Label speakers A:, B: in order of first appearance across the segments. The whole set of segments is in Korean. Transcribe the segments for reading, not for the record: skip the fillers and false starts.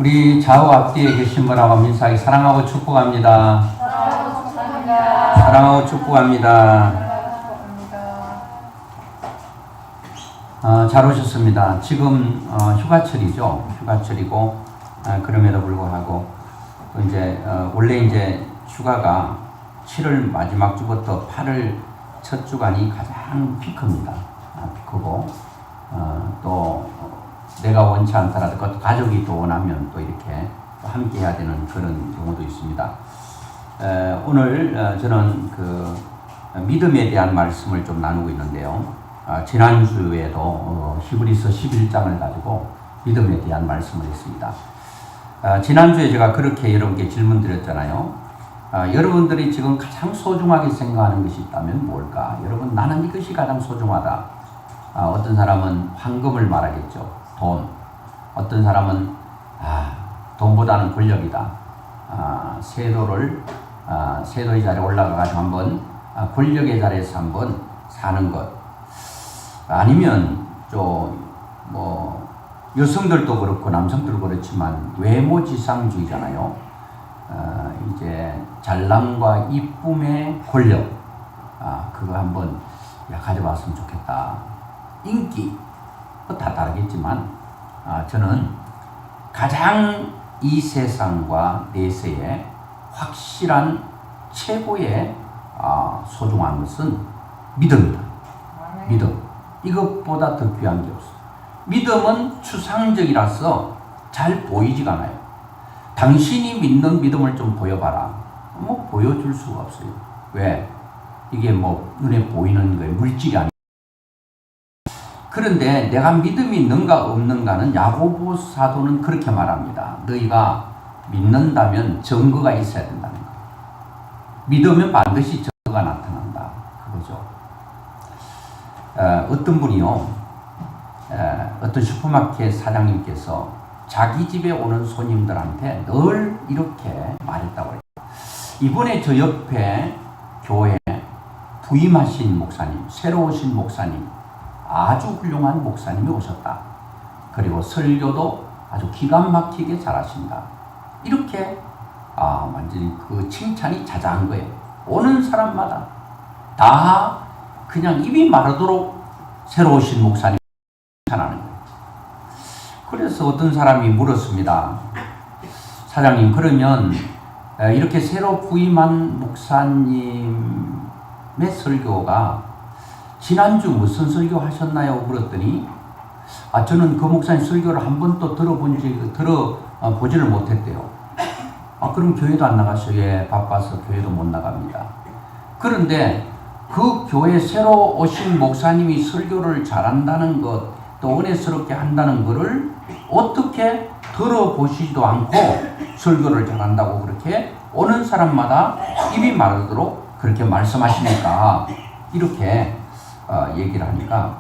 A: 우리 좌우 앞뒤에 계신 분하고 민사하게 사랑하고 축복합니다. 사랑하고 축복합니다. 잘 오셨습니다. 지금 휴가철이죠. 휴가철이고 그럼에도 불구하고 또 이제 원래 이제 휴가가 7월 마지막 주부터 8월 첫 주간이 가장 피크입니다. 피크고 또 내가 원치 않더라도 그 가족이 또 원하면 또 이렇게 또 함께 해야 되는 그런 경우도 있습니다. 오늘 저는 그 믿음에 대한 말씀을 좀 나누고 있는데요. 지난주에도 히브리서 11장을 가지고 믿음에 대한 말씀을 했습니다. 지난주에 제가 그렇게 여러분께 질문 드렸잖아요. 여러분들이 지금 가장 소중하게 생각하는 것이 있다면 뭘까? 여러분, 나는 이것이 가장 소중하다. 어떤 사람은 황금을 말하겠죠. 돈. 어떤 사람은 돈보다는 권력이다. 세도의 자리에 올라가가지고 한번 권력의 자리에서 한번 사는 것. 아니면 뭐 여성들도 그렇고 남성들도 그렇지만 외모지상주의잖아요. 이제 잘남과 이쁨의 권력. 그거 한번 가져봤으면 좋겠다. 인기. 다 다르겠지만 저는 가장 이 세상과 내세에 확실한 최고의 소중한 것은 믿음이다. 믿음. 이것보다 더 귀한 게 없어. 믿음은 추상적이라서 잘 보이지가 않아요. 당신이 믿는 믿음을 좀 보여봐라. 뭐 보여줄 수가 없어요. 왜? 이게 뭐 눈에 보이는 거예요. 물질이 아니에요. 그런데 내가 믿음이 있는가 없는가는 야고보 사도는 그렇게 말합니다. 너희가 믿는다면 증거가 있어야 된다는 거예요. 믿으면 반드시 증거가 나타난다. 그거죠. 어떤 분이요, 어떤 슈퍼마켓 사장님께서 자기 집에 오는 손님들한테 늘 이렇게 말했다고 해요. 이번에 저 옆에 교회에 부임하신 목사님, 새로 오신 목사님, 아주 훌륭한 목사님이 오셨다. 그리고 설교도 아주 기가 막히게 잘하신다. 이렇게 완전히 그 칭찬이 자자한 거예요. 오는 사람마다 다 그냥 입이 마르도록 새로 오신 목사님 칭찬하는 거예요. 그래서 어떤 사람이 물었습니다. 사장님, 그러면 이렇게 새로 부임한 목사님의 설교가 지난주 무슨 설교 하셨나요? 물었더니 저는 그 목사님 설교를 한 번도 들어보지를 못했대요. 그럼 교회도 안 나가셔요? 예, 바빠서 교회도 못 나갑니다. 그런데 그 교회 새로 오신 목사님이 설교를 잘한다는 것, 또 은혜스럽게 한다는 것을 어떻게 들어보시지도 않고 설교를 잘한다고 그렇게 오는 사람마다 입이 마르도록 그렇게 말씀하시니까 이렇게 얘기를 하니까,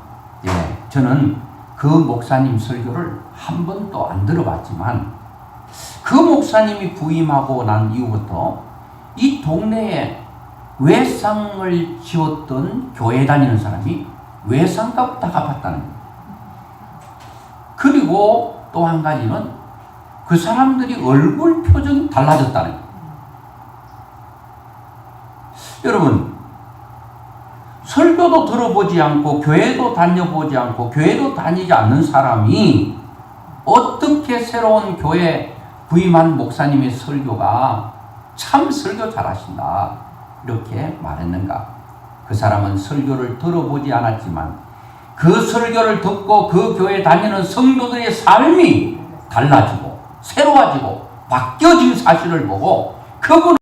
A: 저는 그 목사님 설교를 한 번도 안 들어봤지만 그 목사님이 부임하고 난 이후부터 이 동네에 외상을 지었던 교회 다니는 사람이 외상값 다 갚았다는 거예요. 그리고 또 한 가지는 그 사람들이 얼굴 표정이 달라졌다는 거예요. 여러분, 설교도 들어보지 않고 교회도 다녀보지 않고 교회도 다니지 않는 사람이 어떻게 새로운 교회 부임한 목사님의 설교가 참 설교 잘하신다 이렇게 말했는가? 그 사람은 설교를 들어보지 않았지만 그 설교를 듣고 그 교회 다니는 성도들의 삶이 달라지고 새로워지고 바뀌어진 사실을 보고 그분은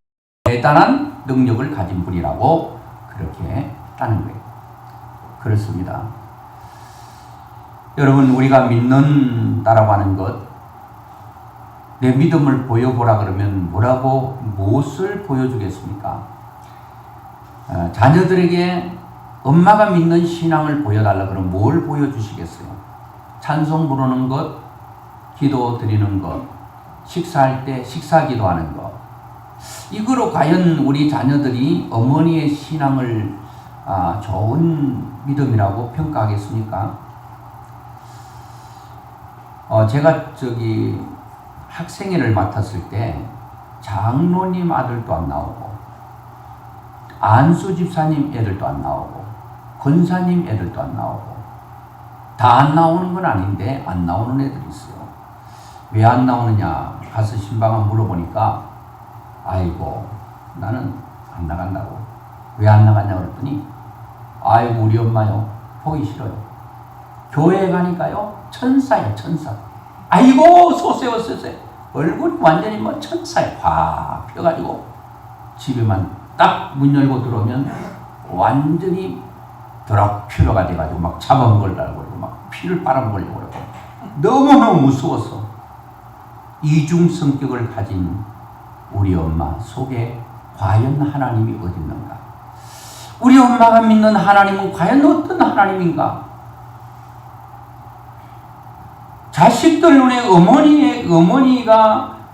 A: 대단한 능력을 가진 분이라고 그렇게 하는 거예요. 그렇습니다. 여러분, 우리가 믿는다라고 하는 것, 내 믿음을 보여보라 그러면 무엇을 보여주겠습니까? 자녀들에게 엄마가 믿는 신앙을 보여달라 그러면 뭘 보여주시겠어요? 찬송 부르는 것, 기도 드리는 것, 식사할 때 식사 기도하는 것. 이거로 과연 우리 자녀들이 어머니의 신앙을 좋은 믿음이라고 평가하겠습니까? 제가 학생회를 맡았을 때 장로님 아들도 안 나오고 안수 집사님 애들도 안 나오고 권사님 애들도 안 나오고 다 안 나오는 건 아닌데 안 나오는 애들이 있어요. 왜 안 나오느냐 가서 신방을 물어보니까 아이고 나는 안 나간다고. 왜 안 나갔냐고 그랬더니 아이고 우리 엄마요 보기 싫어요. 교회 가니까요 천사야 천사. 아이고 소세요. 얼굴이 완전히 뭐 천사에 확 펴가지고 집에만 딱 문 열고 들어오면 완전히 드라큘라가 돼가지고 막 잡아먹으려고 그러고 막 피를 빨아먹으려고 그러고 너무너무 무서워서 이중 성격을 가진 우리 엄마 속에 과연 하나님이 어디 있는가? 우리 엄마가 믿는 하나님은 과연 어떤 하나님인가? 자식들 눈에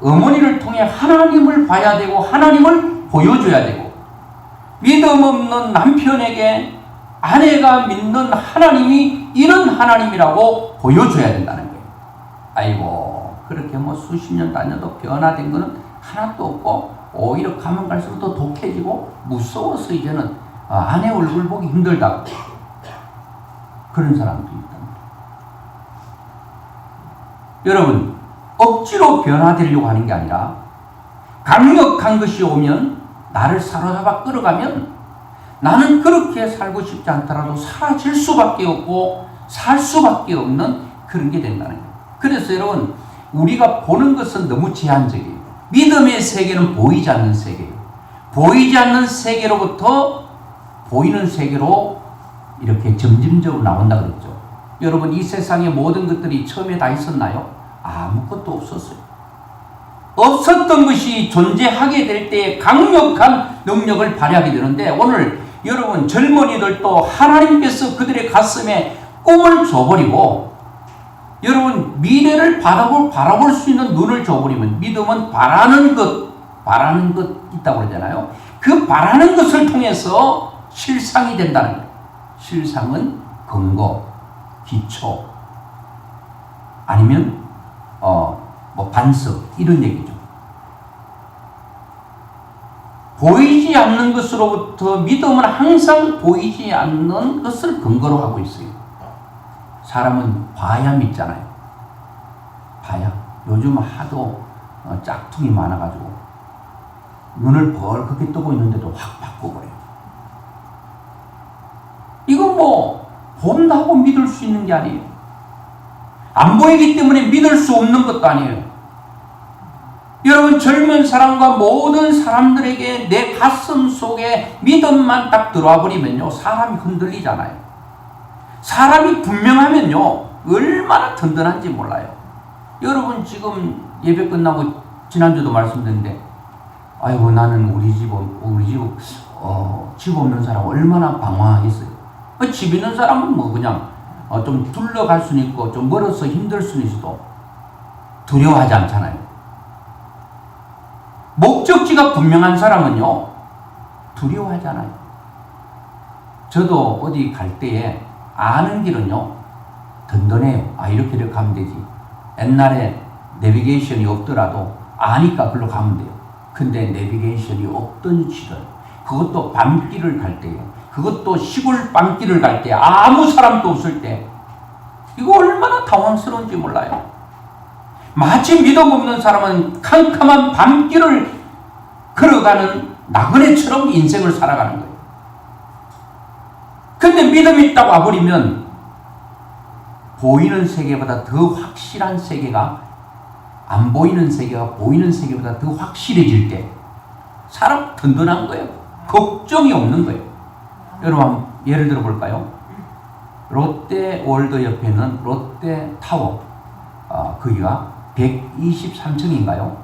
A: 어머니를 통해 하나님을 봐야 되고 하나님을 보여줘야 되고 믿음 없는 남편에게 아내가 믿는 하나님이 이런 하나님이라고 보여줘야 된다는 거예요. 아이고 그렇게 뭐 수십 년 다녀도 변화된 거는 하나도 없고 오히려 가면 갈수록 더 독해지고 무서워서 이제는 아내 얼굴 보기 힘들다고 그런 사람도 있다. 여러분 억지로 변화되려고 하는 게 아니라 강력한 것이 오면 나를 사로잡아 끌어가면 나는 그렇게 살고 싶지 않더라도 사라질 수밖에 없고 살 수밖에 없는 그런 게 된다는 거예요. 그래서 여러분 우리가 보는 것은 너무 제한적이에요. 믿음의 세계는 보이지 않는 세계예요. 보이지 않는 세계로부터 보이는 세계로 이렇게 점진적으로 나온다 그랬죠. 여러분 이 세상의 모든 것들이 처음에 다 있었나요? 아무것도 없었어요. 없었던 것이 존재하게 될 때 강력한 능력을 발휘하게 되는데 오늘 여러분 젊은이들도 하나님께서 그들의 가슴에 꿈을 줘버리고 여러분 미래를 바라볼 수 있는 눈을 줘버리면 믿음은 바라는 것 있다고 그러잖아요. 그 바라는 것을 통해서 실상이 된다는 거예요. 실상은 근거, 기초 아니면 뭐 반석 이런 얘기죠. 보이지 않는 것으로부터 믿음은 항상 보이지 않는 것을 근거로 하고 있어요. 사람은 봐야 믿잖아요. 봐야. 요즘 하도 짝퉁이 많아가지고 눈을 벌겋게 뜨고 있는데도 확 바꿔버려요. 이건 뭐 본다고 믿을 수 있는 게 아니에요. 안 보이기 때문에 믿을 수 없는 것도 아니에요. 여러분 젊은 사람과 모든 사람들에게 내 가슴 속에 믿음만 딱 들어와 버리면요 사람이 흔들리잖아요. 사람이 분명하면요 얼마나 든든한지 몰라요. 여러분 지금 예배 끝나고 지난주도 말씀드렸는데 아이고 나는 우리 집 없는 사람 얼마나 방황하겠어요. 집 있는 사람은 뭐 그냥 좀 둘러갈 수는 있고 좀 멀어서 힘들 수는 있어도 두려워하지 않잖아요. 목적지가 분명한 사람은요 두려워하잖아요. 저도 어디 갈 때에 아는 길은요 든든해요. 이렇게 가면 되지. 옛날에 내비게이션이 없더라도 아니까 글로 가면 돼요. 근데 내비게이션이 없던 시절 그것도 밤길을 갈 때에 그것도 시골 밤길을 갈 때 아무 사람도 없을 때 이거 얼마나 당황스러운지 몰라요. 마치 믿음 없는 사람은 캄캄한 밤길을 걸어가는 나그네처럼 인생을 살아가는 거예요. 근데 믿음이 있다고 와버리면 보이는 세계보다 더 확실한 세계가 안 보이는 세계가 보이는 세계보다 더 확실해질 때 사람 든든한 거예요. 걱정이 없는 거예요. 여러분 예를 들어 볼까요? 롯데월드 옆에는 롯데타워 거기가 123층인가요?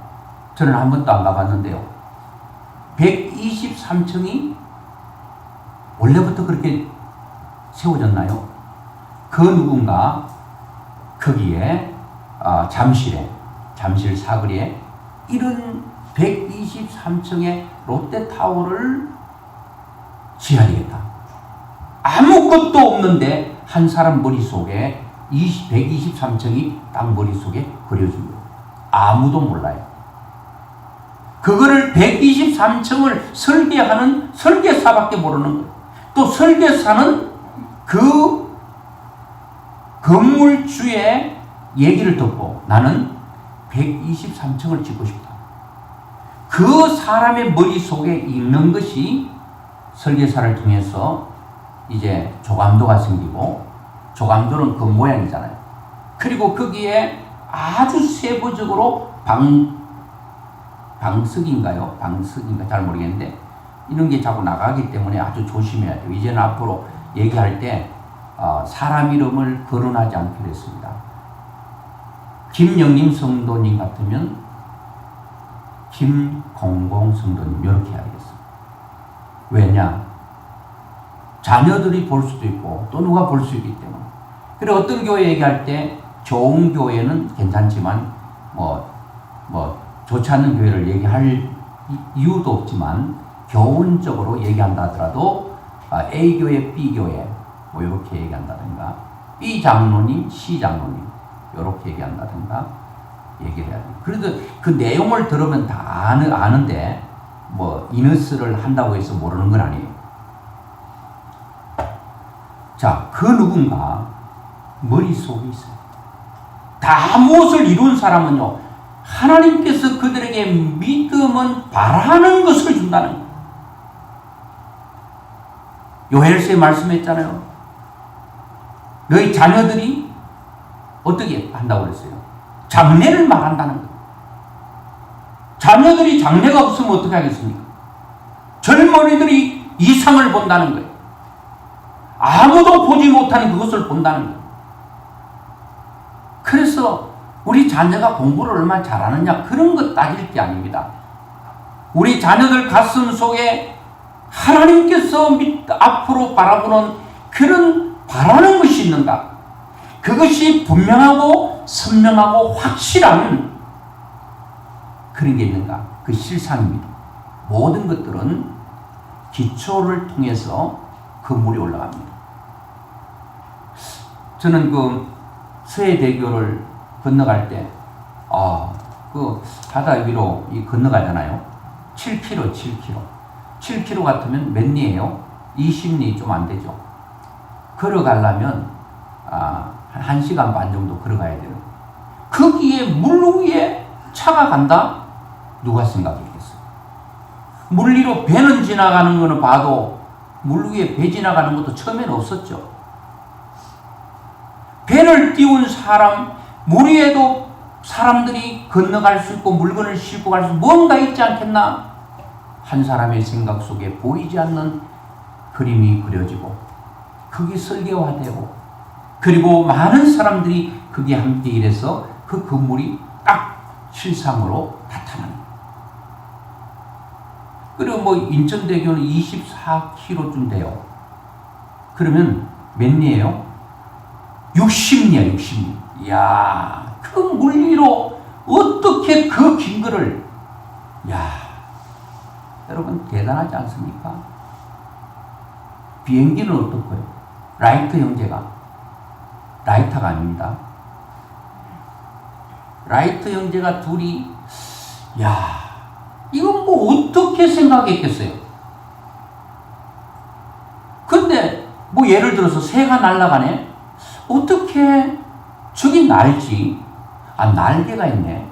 A: 저는 한 번도 안 가봤는데요. 123층이 원래부터 그렇게 세워졌나요? 그 누군가 거기에 잠실 사거리에 이런 123층의 롯데타워를 지어야겠다. 아무것도 없는데 한 사람 머릿속에 123층이 딱 머릿속에 그려집니다. 아무도 몰라요. 그거를 123층을 설계하는 설계사밖에 모르는 거예요. 또 설계사는 그 건물주의 얘기를 듣고 나는 123층을 짓고 싶다. 그 사람의 머릿속에 있는 것이 설계사를 통해서 이제 조감도가 생기고, 조감도는 그 모양이잖아요. 그리고 거기에 아주 세부적으로 방석인가 잘 모르겠는데 이런 게 자꾸 나가기 때문에 아주 조심해야 돼요. 이제는 앞으로 얘기할 때 사람 이름을 거론하지 않기로 했습니다. 김영림 성도님 같으면 김공공 성도님 이렇게 해야겠어요. 왜냐? 자녀들이 볼 수도 있고 또 누가 볼 수 있기 때문에. 그리고 어떤 교회 얘기할 때 좋은 교회는 괜찮지만 좋지 않는 교회를 얘기할 이유도 없지만 교훈적으로 얘기한다 하더라도 A 교회, B 교회 뭐 이렇게 얘기한다든가, B 장로님, C 장로님 이렇게 얘기한다든가 얘기를 해야 돼요. 그래도 그 내용을 들으면 다 아는데 뭐 이너스를 한다고 해서 모르는 건 아니에요. 자, 그 누군가 머릿속에 있어요. 다 무엇을 이룬 사람은요, 하나님께서 그들에게 믿음은 바라는 것을 준다는 거예요. 요엘서에 말씀했잖아요. 너희 자녀들이 어떻게 한다고 그랬어요? 장래를 말한다는 거예요. 자녀들이 장래가 없으면 어떻게 하겠습니까? 젊은이들이 이상을 본다는 거예요. 아무도 보지 못하는 그것을 본다는 거예요. 그래서 우리 자녀가 공부를 얼마나 잘하느냐 그런 것 따질 게 아닙니다. 우리 자녀들 가슴 속에 하나님께서 앞으로 바라보는 그런 바라는 것이 있는가? 그것이 분명하고 선명하고 확실한 그런 게 있는가? 그 실상입니다. 모든 것들은 기초를 통해서 건물이 올라갑니다. 저는 그 서해대교를 건너갈 때, 그 바다 위로 건너가잖아요. 7km. 7km 같으면 몇 리예요? 20리 좀 안 되죠. 걸어가려면 한 1시간 반 정도 걸어가야 돼요. 거기에 물 위에 차가 간다? 누가 생각했겠어요? 물 위로 배는 지나가는 거는 봐도 물 위에 배 지나가는 것도 처음에는 없었죠. 배를 띄운 사람, 물 위에도 사람들이 건너갈 수 있고 물건을 싣고 갈 수 뭔가 있지 않겠나? 한 사람의 생각 속에 보이지 않는 그림이 그려지고 그게 설계화되고 그리고 많은 사람들이 거기에 함께 일해서 그 건물이 딱 실상으로 나타납니다. 그리고 뭐 인천대교는 24km쯤 돼요. 그러면 몇 리예요? 60리야, 60리. 이야, 그 물 위로 어떻게 그 긴 거를, 여러분 대단하지 않습니까? 비행기는 어떻고요? 라이트 형제가, 라이터가 아닙니다. 라이트 형제가 둘이, 이건 뭐 어떻게 생각했겠어요? 근데 뭐 예를 들어서 새가 날아가네? 어떻게 저기 날지? 날개가 있네.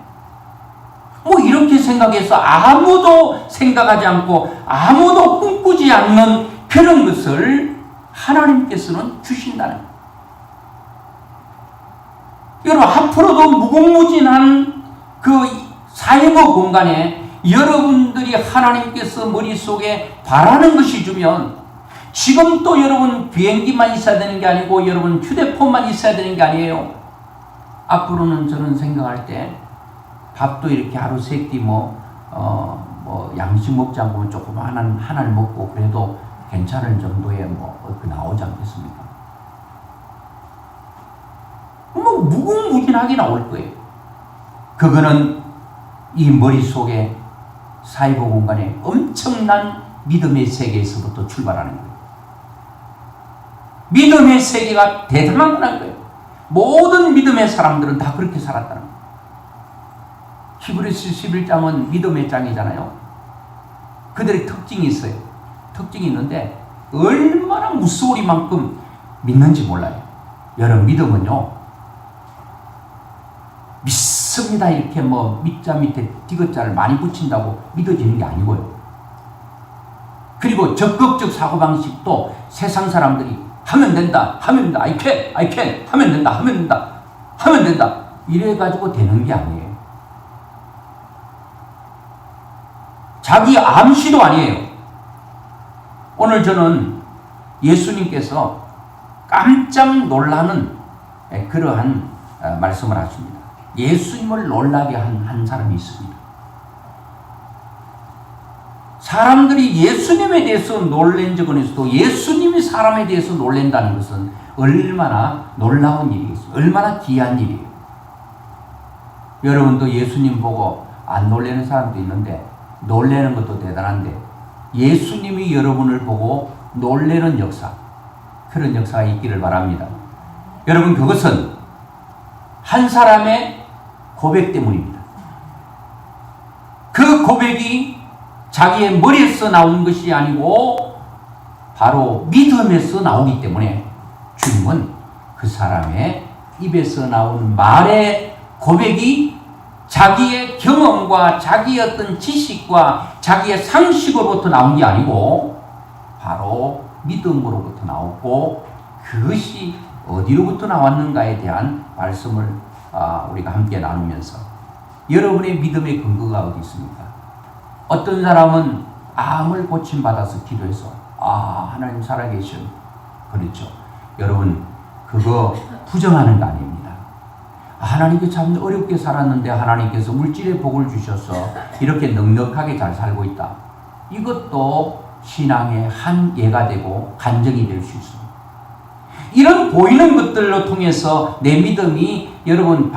A: 뭐 이렇게 생각해서 아무도 생각하지 않고 아무도 꿈꾸지 않는 그런 것을 하나님께서는 주신다는 거예요. 여러분 앞으로도 무궁무진한 그 삶의 공간에 여러분들이 하나님께서 머릿속에 바라는 것이 주면 지금 또 여러분 비행기만 있어야 되는 게 아니고 여러분 휴대폰만 있어야 되는 게 아니에요. 앞으로는 저는 생각할 때 밥도 이렇게 하루 세 끼 양식 먹지 않고 조금 하나를 먹고 그래도 괜찮을 정도의 나오지 않겠습니까? 뭐 무궁무진하게 나올 거예요. 그거는 이 머릿속에 사이버 공간에 엄청난 믿음의 세계에서부터 출발하는 거예요. 믿음의 세계가 대단한 거예요. 모든 믿음의 사람들은 다 그렇게 살았다는 거예요. 히브리서 11장은 믿음의 장이잖아요. 그들의 특징이 있어요. 특징이 있는데 얼마나 무서우리만큼 믿는지 몰라요. 여러분, 믿음은요, 믿습니다 이렇게 뭐 밑자 밑에 디귿자를 많이 붙인다고 믿어지는 게 아니고요. 그리고 적극적 사고방식도 세상 사람들이 하면 된다, 하면 된다, I can, 하면 된다, 하면 된다, 하면 된다, 이래가지고 되는 게 아니에요. 자기 암시도 아니에요. 오늘 저는 예수님께서 깜짝 놀라는 그러한 말씀을 하십니다. 예수님을 놀라게 한 사람이 있습니다. 사람들이 예수님에 대해서 놀란 적은 있어도 예수님이 사람에 대해서 놀란다는 것은 얼마나 놀라운 일이겠어요. 얼마나 귀한 일이에요. 여러분도 예수님 보고 안 놀라는 사람도 있는데 놀라는 것도 대단한데 예수님이 여러분을 보고 놀라는 역사, 그런 역사가 있기를 바랍니다. 여러분, 그것은 한 사람의 고백 때문입니다. 그 고백이 자기의 머리에서 나온 것이 아니고 바로 믿음에서 나오기 때문에 주님은 그 사람의 입에서 나온 말의 고백이 자기의 경험과 자기의 어떤 지식과 자기의 상식으로부터 나온 게 아니고 바로 믿음으로부터 나오고, 그것이 어디로부터 나왔는가에 대한 말씀을 우리가 함께 나누면서, 여러분의 믿음의 근거가 어디 있습니까? 어떤 사람은 암을 고침받아서 기도해서 하나님 살아계셔. 그렇죠. 여러분, 그거 부정하는 거 아닙니다. 하나님께 참 어렵게 살았는데 하나님께서 물질의 복을 주셔서 이렇게 넉넉하게 잘 살고 있다. 이것도 신앙의 한 예가 되고 간증이 될 수 있습니다. 이런 보이는 것들로 통해서 내 믿음이 여러분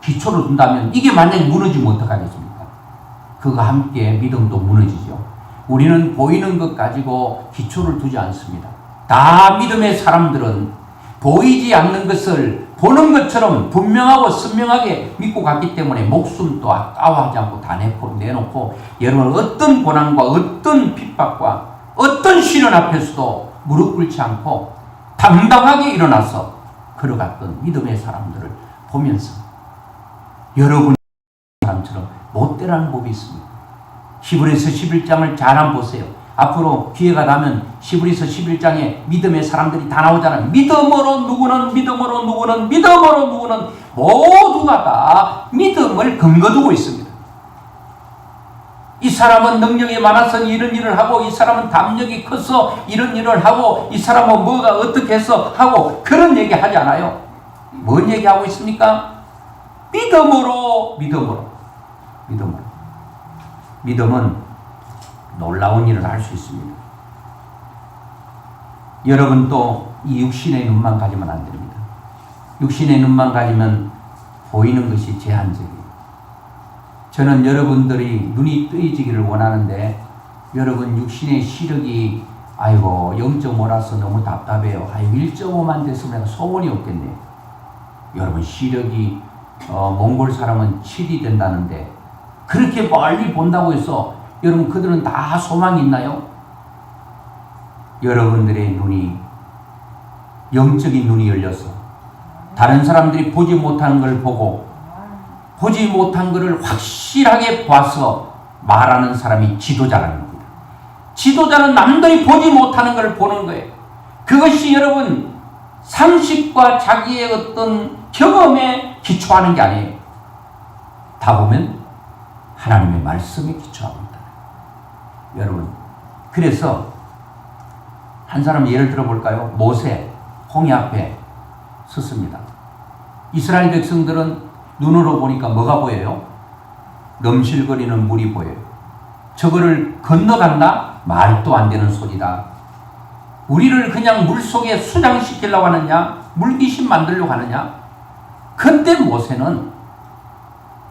A: 기초를 둔다면 이게 만약에 무너지면 어떡하겠습니까? 그와 함께 믿음도 무너지죠. 우리는 보이는 것 가지고 기초를 두지 않습니다. 다 믿음의 사람들은 보이지 않는 것을 보는 것처럼 분명하고 선명하게 믿고 갔기 때문에 목숨도 아까워하지 않고 다 내놓고 여러분 어떤 고난과 어떤 핍박과 어떤 시련 앞에서도 무릎 꿇지 않고 당당하게 일어나서 걸어갔던 믿음의 사람들을 보면서 여러분 사람처럼 못 되라는 법이 있습니다. 히브리서 11장을 잘 한번 보세요. 앞으로 기회가 나면 히브리서 11장에 믿음의 사람들이 다 나오잖아요. 믿음으로 누구는 모두가 다 믿음을 근거두고 있습니다. 이 사람은 능력이 많아서 이런 일을 하고, 이 사람은 담력이 커서 이런 일을 하고, 이 사람은 뭐가 어떻게 해서 하고, 그런 얘기 하지 않아요. 뭔 얘기하고 있습니까? 믿음으로. 믿음은 놀라운 일을 할 수 있습니다. 여러분도 이 육신의 눈만 가지면 안 됩니다. 육신의 눈만 가지면 보이는 것이 제한적이에요. 저는 여러분들이 눈이 뜨이지기를 원하는데, 여러분 육신의 시력이 0.5라서 너무 답답해요. 1.5만 됐으면 내가 소원이 없겠네요. 여러분 시력이 몽골 사람은 7이 된다는데 그렇게 멀리 본다고 해서 여러분 그들은 다 소망이 있나요? 여러분들의 눈이, 영적인 눈이 열려서 다른 사람들이 보지 못하는 걸 보고 보지 못한 것을 확실하게 봐서 말하는 사람이 지도자라는 겁니다. 지도자는 남들이 보지 못하는 걸 보는 거예요. 그것이 여러분 상식과 자기의 어떤 경험에 기초하는 게 아니에요. 다 보면 하나님의 말씀에 기초합니다. 여러분, 그래서 한 사람 예를 들어볼까요? 모세, 홍해 앞에 섰습니다. 이스라엘 백성들은 눈으로 보니까 뭐가 보여요? 넘실거리는 물이 보여요. 저거를 건너간다? 말도 안 되는 소리다. 우리를 그냥 물속에 수장시키려고 하느냐? 물귀신 만들려고 하느냐? 그때 모세는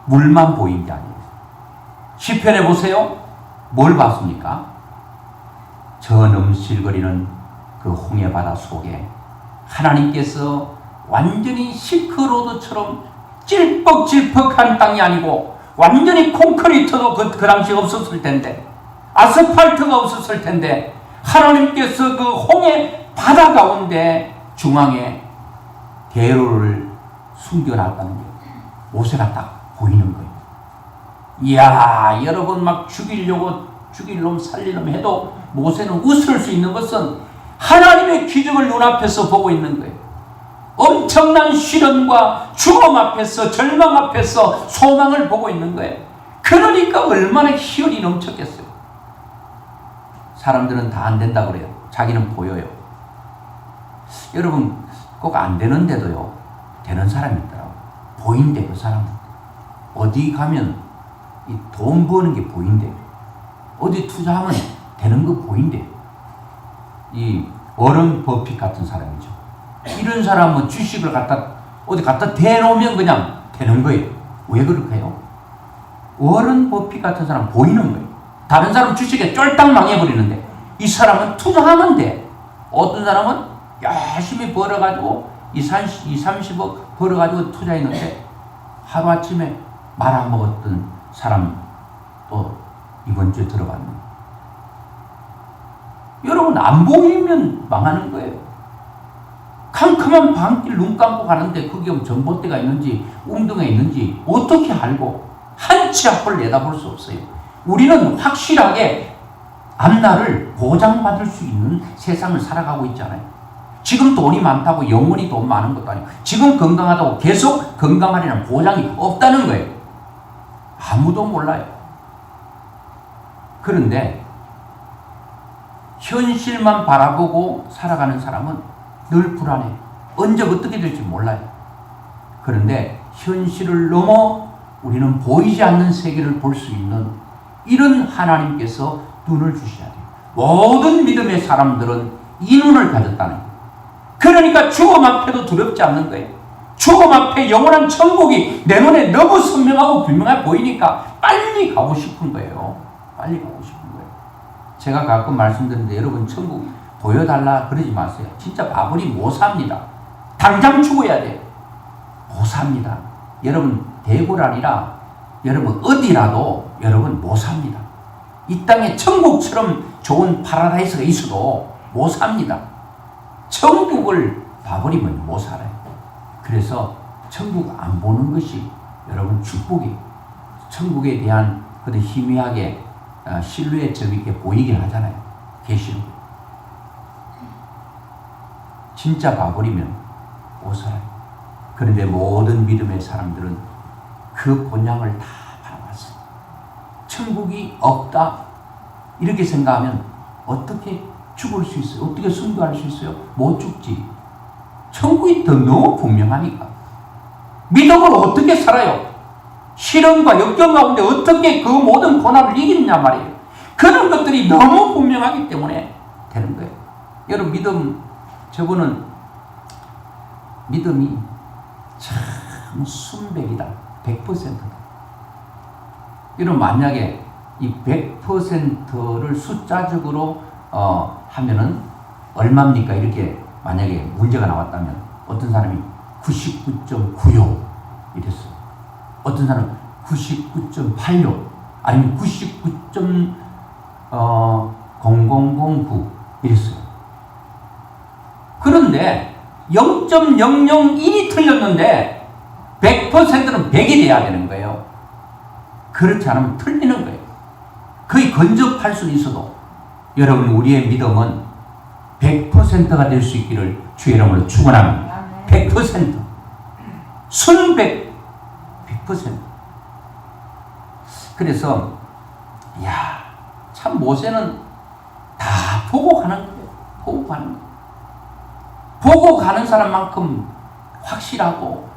A: 물만 보인 게 아니에요. 시편에 보세요. 뭘 봤습니까? 저 넘실거리는 그 홍해 바다 속에 하나님께서 완전히 실크로드처럼 찔퍽찔퍽한 땅이 아니고 완전히 콘크리트도 그 당시 없었을 텐데, 아스팔트가 없었을 텐데, 하나님께서 그 홍해 바다 가운데 중앙에 대로를 숨겨놨다는 거예요. 모세가 딱 보이는 거예요. 이야, 여러분 막 죽일 놈 살릴 놈 해도 모세는 웃을 수 있는 것은 하나님의 기적을 눈앞에서 보고 있는 거예요. 엄청난 시련과 죽음 앞에서, 절망 앞에서 소망을 보고 있는 거예요. 그러니까 얼마나 희열이 넘쳤겠어요. 사람들은 다 안 된다고 그래요. 자기는 보여요. 여러분 꼭 안 되는데도요, 되는 사람이 있더라고요. 보인대. 그 사람은 어디 가면 이 돈 버는 게 보인대. 어디 투자하면 되는 거 보인대. 이 워런 버핏 같은 사람이죠. 이런 사람은 주식을 어디 갖다 대놓으면 그냥 되는 거예요. 왜 그럴까요? 워런 버핏 같은 사람 보이는 거예요. 다른 사람 주식에 쫄딱 망해버리는데 이 사람은 투자하면 돼. 어떤 사람은 열심히 벌어가지고 30억 벌어가지고 투자했는데 하루아침에 말아먹었던 사람 또 이번 주에 들어봤네. 여러분 안 보이면 망하는 거예요. 캄캄한 밤길 눈 감고 가는데 그게 전봇대가 있는지 웅덩이가 있는지 어떻게 알고 한 치 앞을 내다볼 수 없어요. 우리는 확실하게 앞날을 보장받을 수 있는 세상을 살아가고 있잖아요. 지금 돈이 많다고 영원히 돈 많은 것도 아니고 지금 건강하다고 계속 건강하리라는 보장이 없다는 거예요. 아무도 몰라요. 그런데 현실만 바라보고 살아가는 사람은 늘 불안해. 언제 어떻게 될지 몰라요. 그런데 현실을 넘어 우리는 보이지 않는 세계를 볼 수 있는 이런 하나님께서 눈을 주셔야 돼요. 모든 믿음의 사람들은 이 눈을 가졌다는 거예요. 그러니까 죽음 앞에도 두렵지 않는 거예요. 죽음 앞에 영원한 천국이 내 눈에 너무 선명하고 분명하게 보이니까 빨리 가고 싶은 거예요. 빨리 가고 싶은 거예요. 제가 가끔 말씀드리는데 여러분 천국 보여달라 그러지 마세요. 진짜 바보니 못 삽니다. 당장 죽어야 돼요. 못 삽니다. 여러분 대골 아니라 여러분 어디라도 여러분 못 삽니다. 이 땅에 천국처럼 좋은 파라다이스가 있어도 못 삽니다. 천국을 봐버리면 못 살아요. 그래서 천국 안 보는 것이 여러분 축복이에요. 천국에 대한 그런 희미하게 실루엣처럼 이렇게 보이긴 하잖아요. 계시록. 진짜 봐버리면 못 살아요. 그런데 모든 믿음의 사람들은 그 본향을 다 바라봤어요. 천국이 없다 이렇게 생각하면 어떻게 죽을 수 있어요? 어떻게 순교할 수 있어요? 못 죽지. 천국이 더 너무 분명하니까. 믿음을 어떻게 살아요? 시련과 역경 가운데 어떻게 그 모든 고난을 이기느냐 말이에요. 그런 것들이 너무 분명하기 때문에 되는 거예요. 여러분 믿음, 저거는 믿음이 참 순백이다. 100%다. 여러분 만약에 이 100%를 숫자적으로 하면은 얼마입니까? 이렇게 만약에 문제가 나왔다면 어떤 사람이 99.96 이랬어요. 어떤 사람은 99.86 아니면 99.0009 이랬어요. 그런데 0.001이 틀렸는데 100%는 100이 돼야 되는 거예요. 그렇지 않으면 틀리는 거예요. 거의 근접할 수는 있어도 여러분 우리의 믿음은 100%가 될 수 있기를 주의 이름으로 축원합니다. 100% 순백 100%. 그래서 참 모세는 다 보고 가는 거예요. 보고 가는 거예요. 보고 가는 사람만큼 확실하고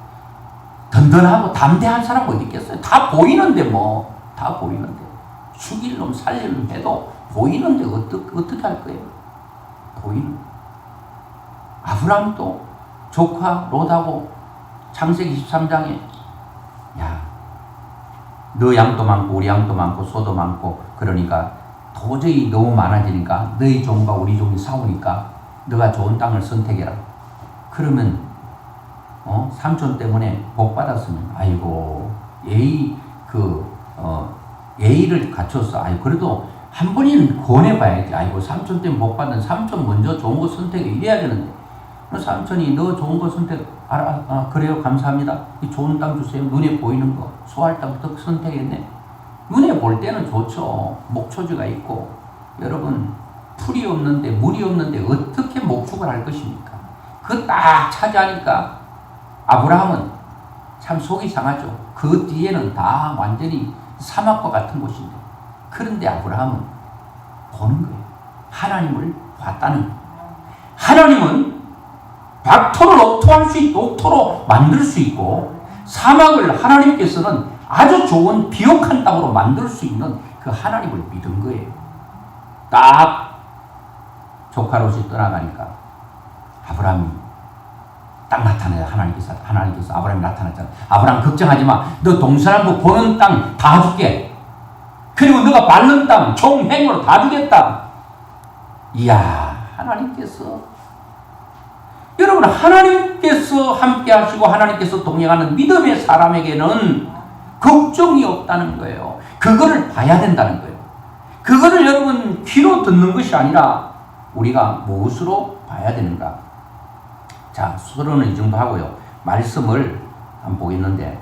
A: 든든하고 담대한 사람 어디 있겠어요? 다 보이는데 뭐. 다 보이는데. 죽일 놈 살릴 놈 해도 보이는데 어떻게 할 거예요? 보이는. 아브라함도 조카 롯하고 창세기 23장에 너 양도 많고 우리 양도 많고 소도 많고 그러니까 도저히 너무 많아지니까 너희 종과 우리 종이 싸우니까 너가 좋은 땅을 선택해라. 그러면 삼촌 때문에 복 받았으면 아이고 예의 그 예의를 갖춰서 그래도 한 번은 권해봐야지. 아이고 삼촌 때문에 복 받는 삼촌 먼저 좋은 거 선택해 이래야 되는데 삼촌이 너 좋은 거 선택 그래요 감사합니다. 이 좋은 땅 주세요. 눈에 보이는 거 소할 땅부터 선택했네. 눈에 볼 때는 좋죠. 목초지가 있고 여러분 풀이 없는데 물이 없는데 어떻게 목축을 할 것입니까? 그거 딱 차지하니까 아브라함은 참 속이 상하죠. 그 뒤에는 다 완전히 사막과 같은 곳인데 그런데 아브라함은 보는 거예요. 하나님을 봤다는 거예요. 하나님은 박토를 옥토로 만들 수 있고 사막을 하나님께서는 아주 좋은 비옥한 땅으로 만들 수 있는 그 하나님을 믿은 거예요. 딱 조카 롯이 떠나가니까 아브라함이 딱 나타나요. 하나님께서 아브라함이 나타났잖아. 아브라함 걱정하지 마. 너 동서남북 보는 땅 다 줄게. 그리고 너가 밟는 땅 총행으로 다 주겠다. 이야 하나님께서 여러분 하나님께서 함께 하시고 하나님께서 동행하는 믿음의 사람에게는 걱정이 없다는 거예요. 그거를 봐야 된다는 거예요. 그거를 여러분 귀로 듣는 것이 아니라 우리가 무엇으로 봐야 되는가. 자 서론은 이 정도 하고요. 말씀을 한번 보겠는데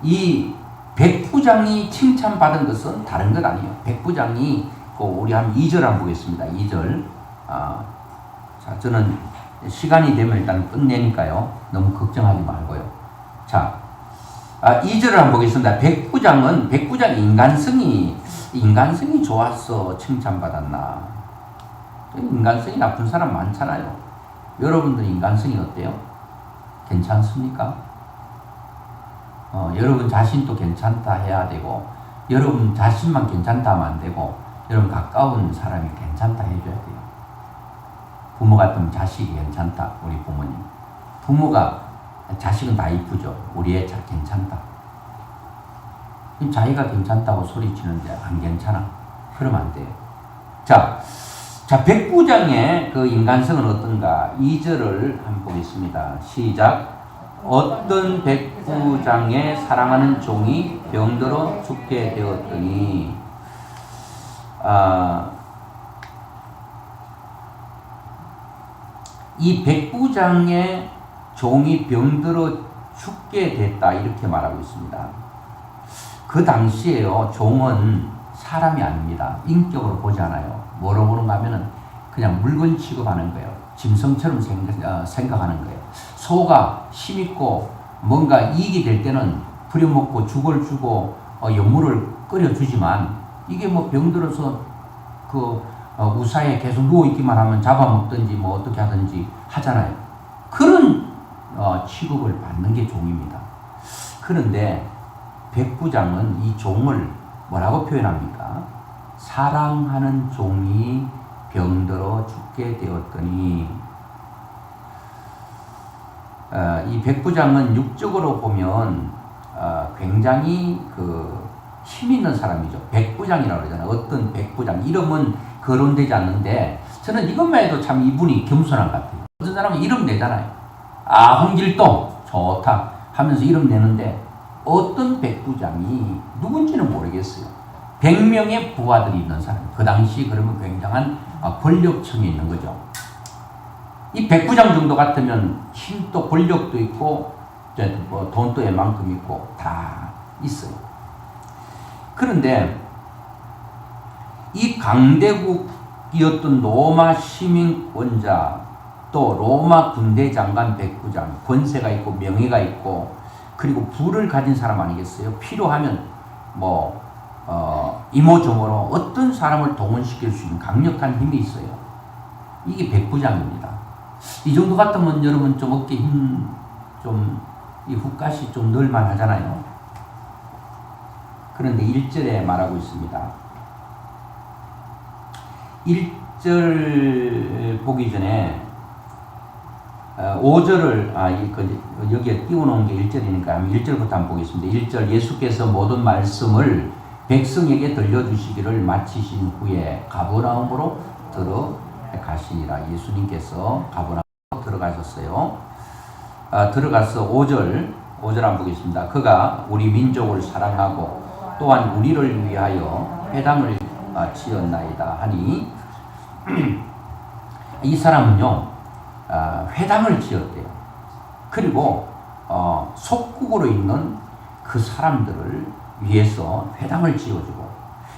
A: 이 백부장이 칭찬받은 것은 다른 것 아니에요. 백부장이 우리 한 2절 한번 보겠습니다. 2절 자 저는 시간이 되면 일단 끝내니까요. 너무 걱정하지 말고요. 자 2절을 한번 보겠습니다. 백부장 인간성이 좋아서 칭찬받았나. 인간성이 나쁜 사람 많잖아요. 여러분들 인간성이 어때요? 괜찮습니까? 여러분 자신도 괜찮다 해야 되고 여러분 자신만 괜찮다 하면 안 되고 여러분 가까운 사람이 괜찮다 해줘야 돼요. 부모 같으면 자식이 괜찮다. 우리 부모님. 부모가 자식은 다 이쁘죠. 우리 애 잘 괜찮다. 자기가 괜찮다고 소리치는데 안 괜찮아. 그러면 안 돼요. 자, 백부장의 그 인간성은 어떤가? 2절을 한번 보겠습니다. 시작. 어떤 백부장의 사랑하는 종이 병들어 죽게 되었더니 이 백부장의 종이 병들어 죽게 됐다 이렇게 말하고 있습니다. 그 당시에요 종은 사람이 아닙니다. 인격으로 보지 않아요. 뭐로 보는가 하면은 그냥 물건 취급하는 거예요. 짐승처럼 생각하는 거예요. 소가 힘있고 뭔가 이익이 될 때는 부려먹고 죽을 주고 연물을 끓여주지만 이게 뭐 병들어서 우사에 계속 누워있기만 하면 잡아먹든지 뭐 어떻게 하든지 하잖아요. 그런 취급을 받는 게 종입니다. 그런데 백부장은 이 종을 뭐라고 표현합니까? 사랑하는 종이 병들어 죽게 되었더니 이 백부장은 육적으로 보면 굉장히 힘 있는 사람이죠. 백부장이라고 그러잖아요. 어떤 백부장 이름은 거론되지 않는데 저는 이것만 해도 참 이분이 겸손한 것 같아요. 어떤 사람은 이름 내잖아요. 홍길동 좋다 하면서 이름 내는데 어떤 백부장이 누군지는 모르겠어요. 100명의 부하들이 있는 사람. 그 당시 그러면 굉장한 권력층에 있는 거죠. 이 백부장 정도 같으면 힘도 권력도 있고 돈도 웬만큼 있고 다 있어요. 그런데 이 강대국이었던 로마 시민권자 또 로마 군대 장관 백부장 권세가 있고 명예가 있고 그리고 부를 가진 사람 아니겠어요? 필요하면 이모저모로 어떤 사람을 동원시킬 수 있는 강력한 힘이 있어요. 이게 백부장입니다. 이 정도 같으면 여러분 좀 어깨 힘 이 훅가시 좀 넣을만 하잖아요. 그런데 1절에 말하고 있습니다. 1절 보기 전에 5절을 여기에 띄워놓은 게 1절이니까 1절부터 한번 보겠습니다. 1절 예수께서 모든 말씀을 백성에게 들려주시기를 마치신 후에 가버나움으로 들어가시니라. 예수님께서 가버나움으로 들어가셨어요. 들어가서 5절 한번 보겠습니다. 그가 우리 민족을 사랑하고 또한 우리를 위하여 회당을 지었나이다 하니 이 사람은요 회당을 지었대요. 그리고 속국으로 있는 그 사람들을 위해서 회당을 지어주고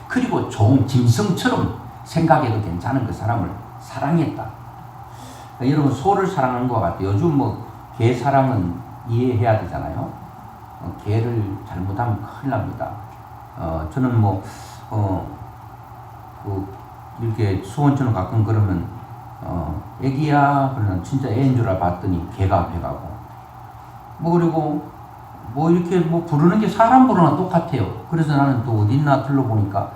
A: 그리고 짐승처럼 생각해도 괜찮은 그 사람을 사랑했다. 여러분 소를 사랑하는 것 같아요. 요즘 개 사랑은 이해해야 되잖아요. 개를 잘못하면 큰일 납니다. 저는 이렇게 수원처럼 가끔 그러면 애기야 그러면 진짜 애인 줄 알았더니 개가 앞에 가고 그리고 이렇게 부르는 게 사람 부르나 똑같아요. 그래서 나는 또 어딨나 둘러보니까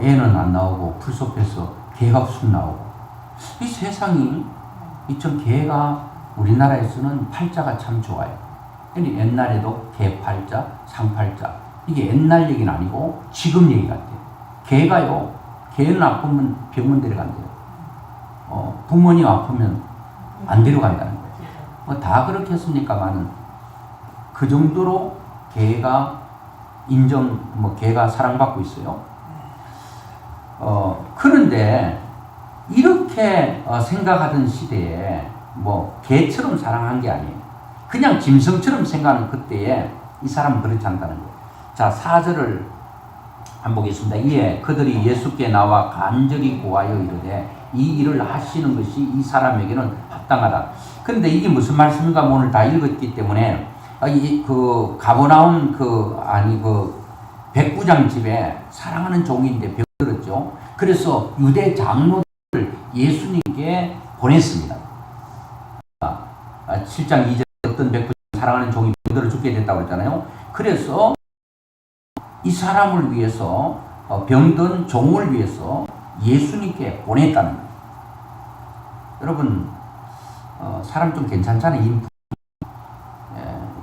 A: 애는 안 나오고 풀숲에서 개가 쑥 나오고 이 세상이 참 개가 우리나라에서는 팔자가 참 좋아요. 근데 옛날에도 개팔자, 상팔자 이게 옛날 얘기는 아니고 지금 얘기 같아요. 개는 아프면 병원 데려간대요. 부모님 아프면 안 데려간다는 거예요. 다 그렇게 했습니까만은 그 정도로 개가 개가 사랑받고 있어요. 그런데 이렇게 생각하던 시대에 개처럼 사랑한 게 아니에요. 그냥 짐승처럼 생각하는 그때에 이 사람은 그렇지 않다는 거예요. 자, 4절을 한번 보겠습니다. 이에 그들이 예수께 나와 간절히 구하여 이르되 이 일을 하시는 것이 이 사람에게는 합당하다. 그런데 이게 무슨 말씀인가 오늘 다 읽었기 때문에 가버나움 백부장 집에 사랑하는 종인데 병들었죠. 그래서 유대 장로들을 예수님께 보냈습니다. 7장 2절 어떤 백부장 사랑하는 종이 병들어 죽게 됐다고 그랬잖아요. 그래서 이 사람을 위해서 병든 종을 위해서 예수님께 보냈다는 거예요. 여러분 사람 좀 괜찮잖아요. 인품.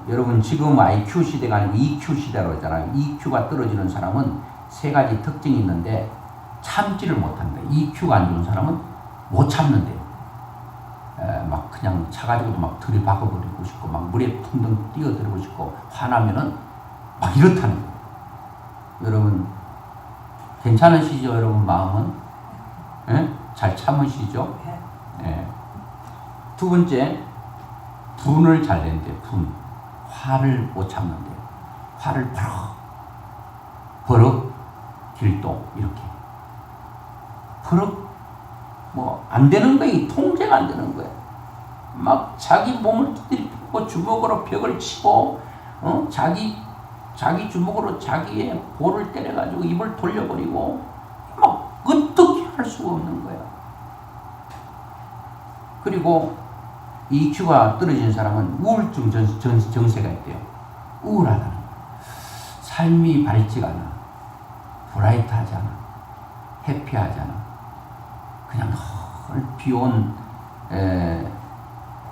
A: 여러분 지금 IQ 시대가 아니고 EQ 시대라고 했잖아요. EQ가 떨어지는 사람은 세 가지 특징이 있는데 참지를 못한다. EQ가 안 좋은 사람은 못 참는데요. 막 그냥 차가지고도 막 들이박아버리고 싶고 막 물에 퉁퉁 뛰어들고 싶고 화나면은 막 이렇다는 거예요. 여러분 괜찮으시죠? 여러분 마음은? 잘 참으시죠? 두 번째 분을 잘 낸대요. 화를 못 참는데요. 화를 버럭 길동 이렇게 버럭 안 되는 거예요. 통제가 안 되는 거예요. 막 자기 몸을 두드리고 주먹으로 벽을 치고 자기 주먹으로 자기의 볼을 때려가지고 입을 돌려버리고 막 어떻게 할 수가 없는 거예요. 그리고 EQ가 떨어진 사람은 우울증 정세가 있대요. 우울하다는 거예요. 삶이 밝지가 않아. 브라이트하지 않아. 해피하지 않아. 그냥 늘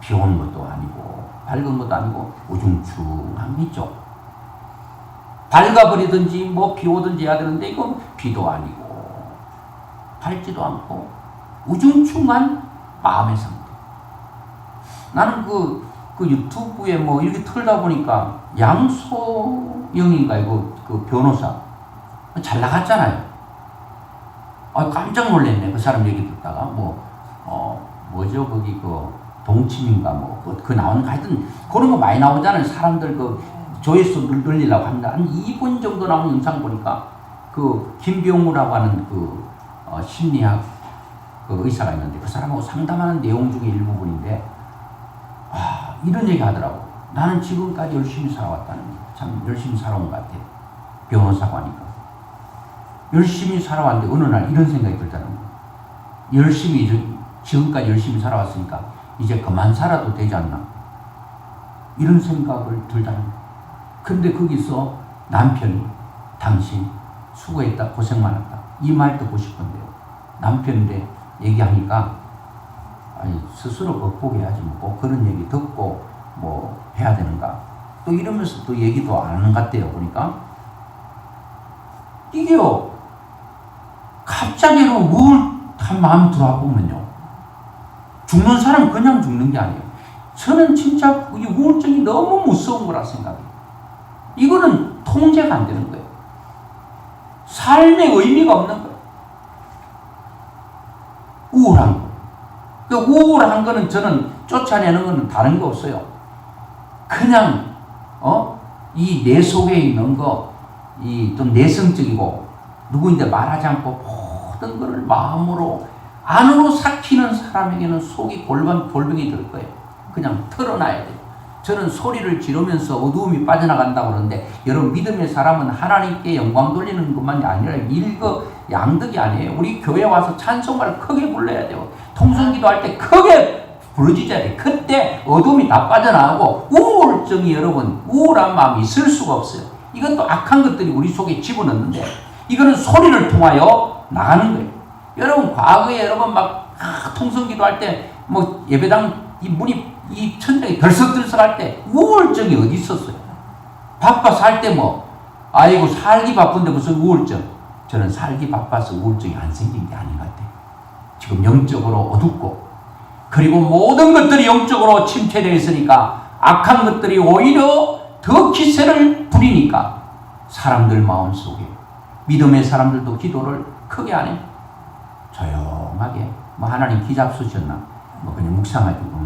A: 비 온 것도 아니고 밝은 것도 아니고 우중충한 게 있죠. 밝아버리든지 비 오든지 해야 되는데 이건 비도 아니고 밝지도 않고 우중충한 마음의 상태. 나는 그 유튜브에 이렇게 틀다 보니까 양소영인가 그 변호사 잘 나갔잖아요. 깜짝 놀랐네. 그 사람 얘기 듣다가 뭐죠 거기 동침인가 그 나오는 하여튼 그런 거 많이 나오잖아요. 사람들 조회수 늘리려고 합니다. 한 2분 정도 나온 영상 보니까 김병우라고 하는 심리학 의사가 있는데 그 사람하고 상담하는 내용 중에 일부분인데 이런 얘기 하더라고. 나는 지금까지 열심히 살아왔다는 거야. 참 열심히 살아온 것 같아. 변호사고 하니까. 열심히 살아왔는데 어느 날 이런 생각이 들다는 거야. 지금까지 열심히 살아왔으니까 이제 그만 살아도 되지 않나. 이런 생각을 들다는 거야. 근데 거기서 남편이 당신 수고했다 고생 많았다 이 말 듣고 싶은데요. 남편인데 얘기하니까 스스로 극복해야지 꼭 그런 얘기 듣고 해야 되는가 또 이러면서 또 얘기도 안 하는 것 같아요. 보니까 이게요 갑자기 우울한 마음 들어와 보면요 죽는 사람 그냥 죽는 게 아니에요. 저는 진짜 이 우울증이 너무 무서운 거라 생각해요. 이거는 통제가 안 되는 거예요. 삶의 의미가 없는 거예요. 우울한 거. 그 우울한 거는 저는 쫓아내는 거는 다른 거 없어요. 그냥 이 내 속에 있는 거, 이 좀 내성적이고 누구인데 말하지 않고 모든 것을 마음으로 안으로 삭히는 사람에게는 속이 골병이 될 거예요. 그냥 털어놔야 돼요. 저는 소리를 지르면서 어두움이 빠져나간다고 그러는데, 여러분 믿음의 사람은 하나님께 영광 돌리는 것만이 아니라 일거양득이 아니에요. 우리 교회 와서 찬송가를 크게 불러야 돼요. 통성기도할 때 크게 부르짖어야 돼요. 그때 어둠이 다 빠져나가고 우울증이, 여러분 우울한 마음이 있을 수가 없어요. 이것도 악한 것들이 우리 속에 집어넣는데, 이거는 소리를 통하여 나가는 거예요. 여러분 과거에 여러분 막 통성기도할 때 뭐 예배당 이 문이 이 천장이 덜썩덜썩할 때 우울증이 어디 있었어요? 바빠서 할 때 아이고 살기 바쁜데 무슨 우울증? 저는 살기 바빠서 우울증이 안 생긴 게 아닌 것 같아요. 지금 영적으로 어둡고, 그리고 모든 것들이 영적으로 침체되어 있으니까 악한 것들이 오히려 더 기세를 부리니까 사람들 마음속에, 믿음의 사람들도 기도를 크게 안 해요. 조용하게 하나님 기잡수셨나? 그냥 묵상하고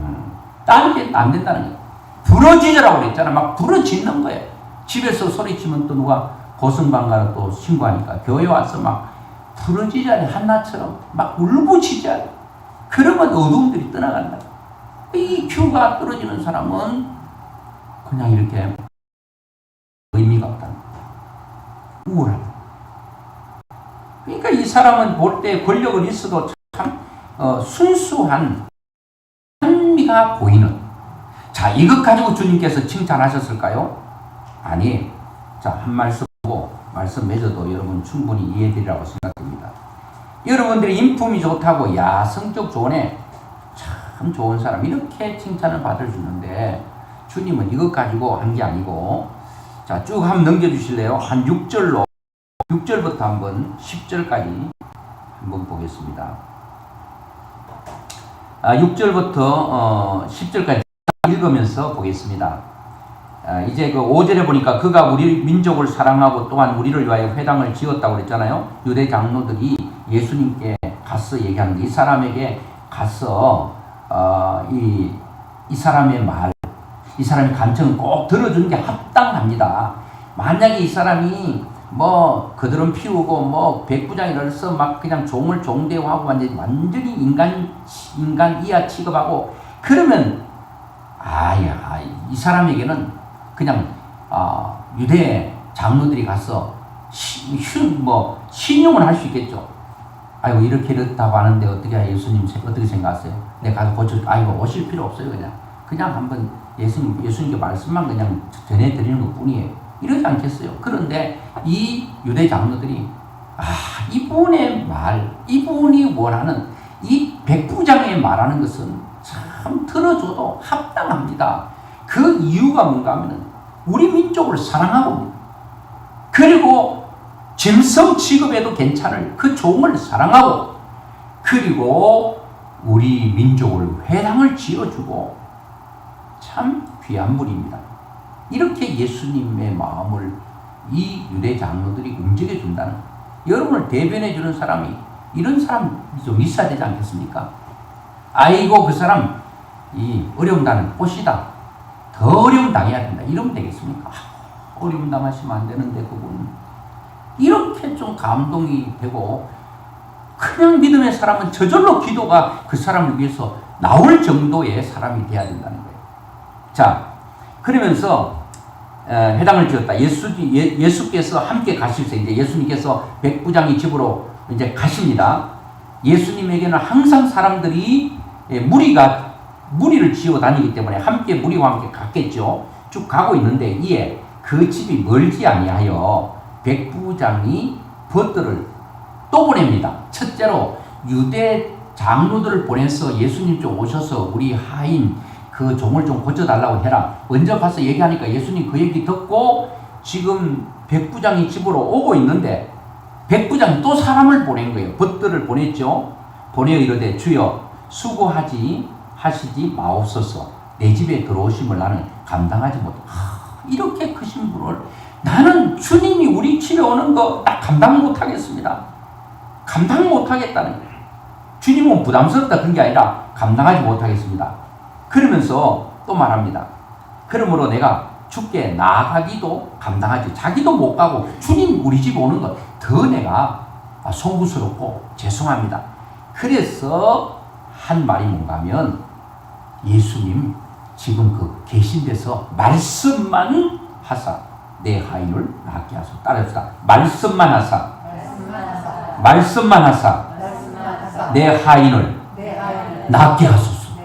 A: 딴 게 안 된다는 거예요. 부러지자라고 그랬잖아. 막 부러지는 거예요. 집에서 소리치면 또 누가 고성방 가서 또 신고하니까, 교회 와서 막 부러지자니 한나처럼 막 울부짖자. 그러면 어두움들이 떠나간다. 이 큐가 떨어지는 사람은 그냥 이렇게 의미가 없다. 우울하다. 그러니까 이 사람은 볼 때 권력은 있어도 참 순수한 한미가 보이는. 자, 이것 가지고 주님께서 칭찬하셨을까요? 아니. 자, 한 말씀 보고 말씀 맺어도 여러분 충분히 이해되리라고 생각됩니다. 여러분들이 인품이 좋다고, 야 성격 좋으네, 참 좋은 사람, 이렇게 칭찬을 받을 수 있는데, 주님은 이것 가지고 한 게 아니고, 자, 쭉 한번 넘겨주실래요? 한 6절부터 한번 10절까지 한번 보겠습니다. 6절부터 10절까지 읽으면서 보겠습니다. 이제 그 5절에 보니까 그가 우리 민족을 사랑하고 또한 우리를 위하여 회당을 지었다고 그랬잖아요. 유대 장로들이 예수님께 가서 얘기하는데, 이 사람에게 가서 이 사람의 말, 이 사람의 간청을 꼭 들어주는 게 합당합니다. 만약에 이 사람이 그들은 피우고 백부장이라서 막 그냥 종을 종대하고 완전히 인간 이하 취급하고, 그러면 이 사람에게는 그냥 유대 장로들이 가서 신용을 할 수 있겠죠. 아이고 이렇게 이렇다고 하는데 어떻게 예수님 어떻게 생각하세요? 내가 가서 고쳐, 오실 필요 없어요. 그냥 한번 예수님께 말씀만 그냥 전해드리는 것 뿐이에요. 이러지 않겠어요? 그런데 이 유대 장로들이 이분의 말, 이분이 원하는 이 백부장의 말하는 것은 참 들어줘도 합당합니다. 그 이유가 뭔가 하면은 우리 민족을 사랑하고, 그리고 짐승 취급해도 괜찮을 그 종을 사랑하고, 그리고 우리 민족을 회당을 지어주고, 참 귀한 분입니다. 이렇게 예수님의 마음을 이 유대 장로들이 움직여준다는, 여러분을 대변해주는 사람이, 이런 사람이 좀 있어야 되지 않겠습니까? 아이고 그 사람 이 어려움 당하는 꽃이다, 더 어려움 당해야 된다, 이러면 되겠습니까? 어려움 당하시면 안 되는데 그분 이렇게 좀 감동이 되고, 그냥 믿음의 사람은 저절로 기도가 그 사람을 위해서 나올 정도의 사람이 돼야 된다는 거예요. 자, 그러면서 회당을 지었다. 예수께서 함께 가실 때, 이제 예수님께서 백부장의 집으로 이제 가십니다. 예수님에게는 항상 사람들이 무리를 지어 다니기 때문에 함께 무리와 함께 갔겠죠. 쭉 가고 있는데, 이에 그 집이 멀지 아니하여 백부장이 벗들을 또 보냅니다. 첫째로 유대 장로들을 보내서 예수님 좀 오셔서 우리 하인 그 종을 좀 고쳐달라고 해라. 먼저 가서 얘기하니까 예수님 그 얘기 듣고 지금 백부장이 집으로 오고 있는데, 백부장이 또 사람을 보낸 거예요. 벗들을 보냈죠. 보내어 이르되 주여 수고하시지 마옵소서. 내 집에 들어오심을 나는 감당하지 못해. 이렇게 크신 분을 나는 주님이 우리 집에 오는 거 나 감당 못하겠습니다. 감당 못하겠다는 거예요. 주님은 부담스럽다 그런 게 아니라 감당하지 못하겠습니다. 그러면서 또 말합니다. 그러므로 내가 주께 나아가기도 감당하지 자기도 못 가고 주님 우리 집 오는 것 더 내가 송구스럽고 죄송합니다. 그래서 한 말이 뭔가 하면 예수님 지금 그 계신 데서 말씀만 하사 내 하인을 낫게 하소서. 따라합시다. 말씀만 하사 말씀만 하사 내 하인을 낫게 하소서.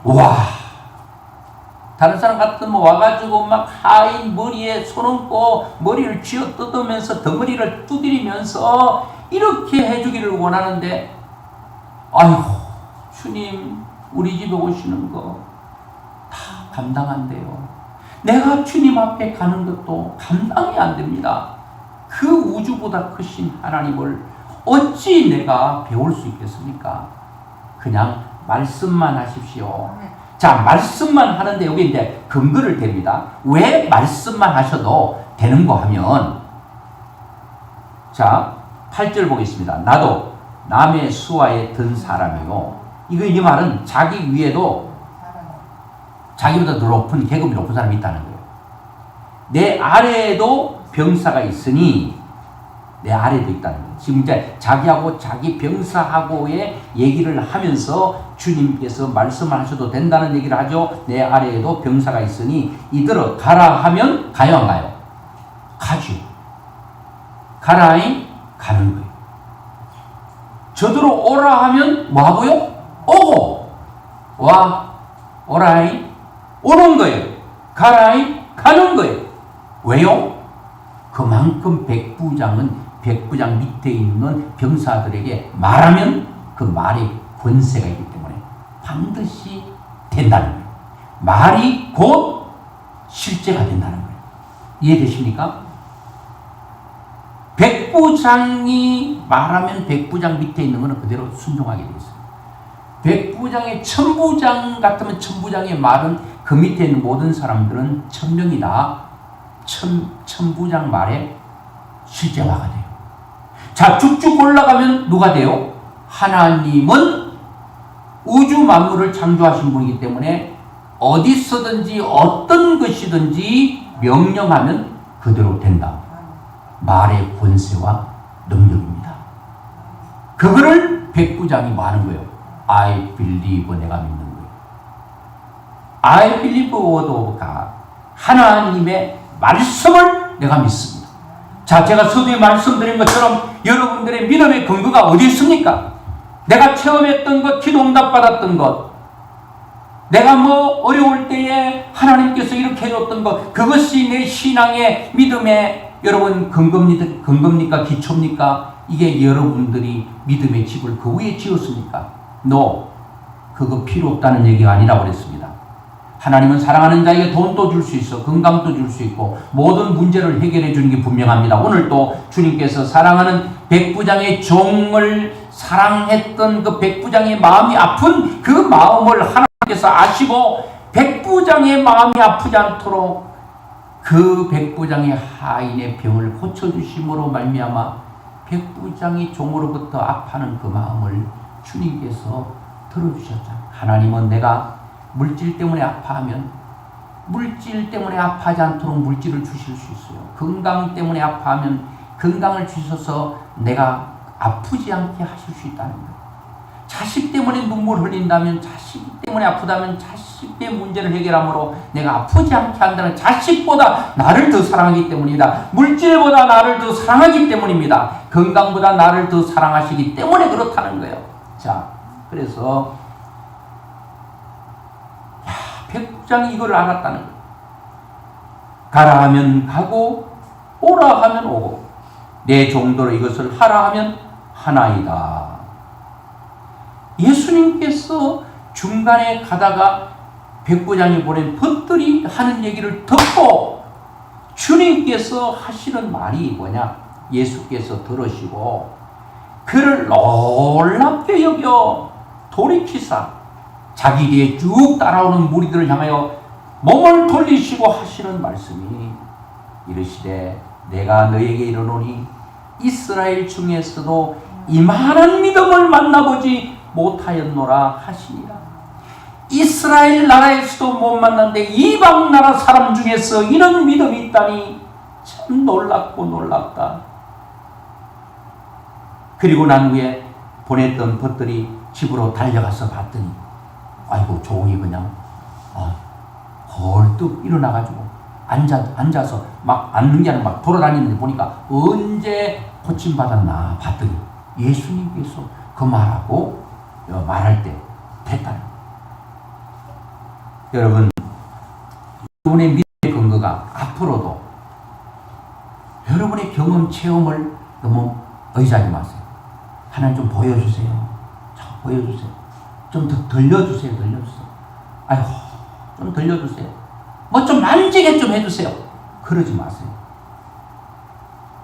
A: 와, 다른 사람 같으면 와가지고 막 하인 머리에 손 얹고 머리를 쥐어 뜯으면서 덩어리를 두드리면서 이렇게 해주기를 원하는데, 아이고 주님 우리 집에 오시는 거 다 감당 안 돼요. 내가 주님 앞에 가는 것도 감당이 안 됩니다. 그 우주보다 크신 하나님을 어찌 내가 배울 수 있겠습니까? 그냥 말씀만 하십시오. 자, 말씀만 하는데 여기 이제 근거를 댑니다. 왜 말씀만 하셔도 되는 거 하면, 자 8절 보겠습니다. 나도 남의 수하에 든 사람이요. 이 말은 자기 위에도 자기보다 더 높은 계급이 높은 사람이 있다는 거예요. 내 아래에도 병사가 있으니, 내 아래도 있다는 거예요. 지금 이제 자기하고 자기 병사하고의 얘기를 하면서 주님께서 말씀을 하셔도 된다는 얘기를 하죠. 내 아래에도 병사가 있으니 이들을 가라 하면 가요 안 가요? 가죠. 가라잉 가는 거예요. 저들로 오라 하면 뭐하고요? 오고. 와 오라잉 오는 거예요. 가라잉 가는 거예요. 왜요? 그만큼 백부장은 백부장 밑에 있는 병사들에게 말하면 그 말에 권세가 있기 때문에 반드시 된다는 거예요. 말이 곧 실제가 된다는 거예요. 이해되십니까? 백부장이 말하면 백부장 밑에 있는 것은 그대로 순종하게 되어 있어요. 백부장의 천부장 같으면 천부장의 말은 그 밑에 있는 모든 사람들은 천명이 다 천부장 말에 실제화가 돼요. 자, 쭉쭉 올라가면 누가 돼요? 하나님은 우주 만물을 창조하신 분이기 때문에 어디서든지 어떤 것이든지 명령하면 그대로 된다. 말의 권세와 능력입니다. 그거를 백부장이 뭐 하는 거예요? I believe, 내가 믿는 거예요. I believe word of God. 하나님의 말씀을 내가 믿습니다. 자, 제가 서두에 말씀드린 것처럼 여러분들의 믿음의 근거가 어디 있습니까? 내가 체험했던 것, 기도 응답 받았던 것, 내가 뭐 어려울 때에 하나님께서 이렇게 해줬던 것, 그것이 내 신앙의 믿음의 여러분 근거입니까? 기초입니까? 이게 여러분들이 믿음의 집을 그 위에 지었습니까? No, 그거 필요 없다는 얘기가 아니라고 그랬습니다. 하나님은 사랑하는 자에게 돈도 줄 수 있어, 건강도 줄 수 있고 모든 문제를 해결해 주는 게 분명합니다. 오늘 또 주님께서 사랑하는 백부장의 종을 사랑했던 그 백부장의 마음이 아픈 그 마음을 하나님께서 아시고 백부장의 마음이 아프지 않도록 그 백부장의 하인의 병을 고쳐주심으로 말미암아 백부장이 종으로부터 아파하는 그 마음을 주님께서 들어주셨잖아요. 하나님은 내가 물질 때문에 아파하면 물질 때문에 아파하지 않도록 물질을 주실 수 있어요. 건강 때문에 아파하면 건강을 주셔서 내가 아프지 않게 하실 수 있다는 거예요. 자식 때문에 눈물 흘린다면, 자식 때문에 아프다면 자식의 문제를 해결함으로 내가 아프지 않게 한다는, 자식보다 나를 더 사랑하기 때문입니다. 물질보다 나를 더 사랑하기 때문입니다. 건강보다 나를 더 사랑하시기 때문에 그렇다는 거예요. 자, 그래서 백부장이 이걸 알았다는 거예요. 가라 하면 가고 오라 하면 오고 내 종도로 이것을 하라 하면 하나이다. 예수님께서 중간에 가다가 백부장이 보낸 벗들이 하는 얘기를 듣고 주님께서 하시는 말이 뭐냐? 예수께서 들으시고 그를 놀랍게 여겨 돌이키사 자기 뒤에 쭉 따라오는 무리들을 향하여 몸을 돌리시고 하시는 말씀이 이르시되 내가 너에게 이르노니 이스라엘 중에서도 이만한 믿음을 만나보지 못하였노라 하시니라. 이스라엘 나라에서도 못 만났는데 이방 나라 사람 중에서 이런 믿음이 있다니 참 놀랍고 놀랍다. 그리고 난 후에 보냈던 벗들이 집으로 달려가서 봤더니 아이고 종이 그냥 벌떡 일어나가지고 앉아서 막 앉는 게 아니라 막 돌아다니는데 보니까 언제 고침받았나 봤더니 예수님께서 그 말하고 말할 때 됐다는. 여러분, 여러분의 믿음의 근거가 앞으로도 여러분의 경험 체험을 너무 의지하지 마세요. 하나님 좀 보여주세요. 자, 보여주세요. 좀 더 들려주세요. 아이고, 좀 들려주세요. 뭐 좀 만지게 좀 해주세요. 그러지 마세요.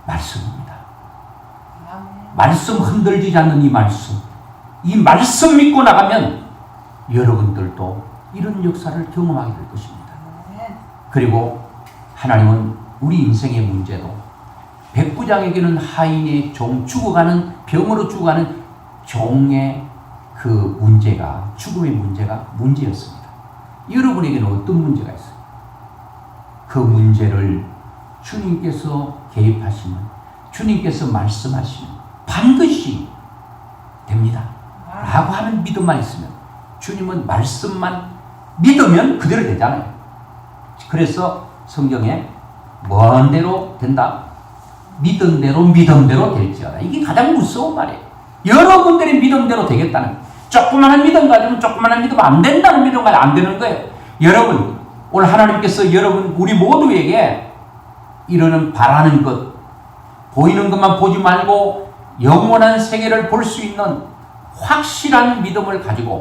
A: 말씀입니다. 말씀 흔들리지 않는 이 말씀 믿고 나가면 여러분들도 이런 역사를 경험하게 될 것입니다. 그리고 하나님은 우리 인생의 문제도 백부장에게는 하인의 종, 병으로 죽어가는 종의 그 문제가, 죽음의 문제가 문제였습니다. 여러분에게는 어떤 문제가 있어요? 그 문제를 주님께서 개입하시면, 주님께서 말씀하시면 반드시 됩니다. 라고 하는 믿음만 있으면, 주님은 말씀만 믿으면 그대로 되잖아요. 그래서 성경에 뭐한 대로 된다? 믿은 대로 믿음대로 될지어다. 이게 가장 무서운 말이에요. 여러분들의 믿음대로 되겠다는, 조그마한 믿음 가지면 조그마한 믿음 안 된다는 믿음 가지면 안 되는 거예요. 여러분, 오늘 하나님께서 우리 모두에게 이러는 바라는 것, 보이는 것만 보지 말고 영원한 세계를 볼 수 있는 확실한 믿음을 가지고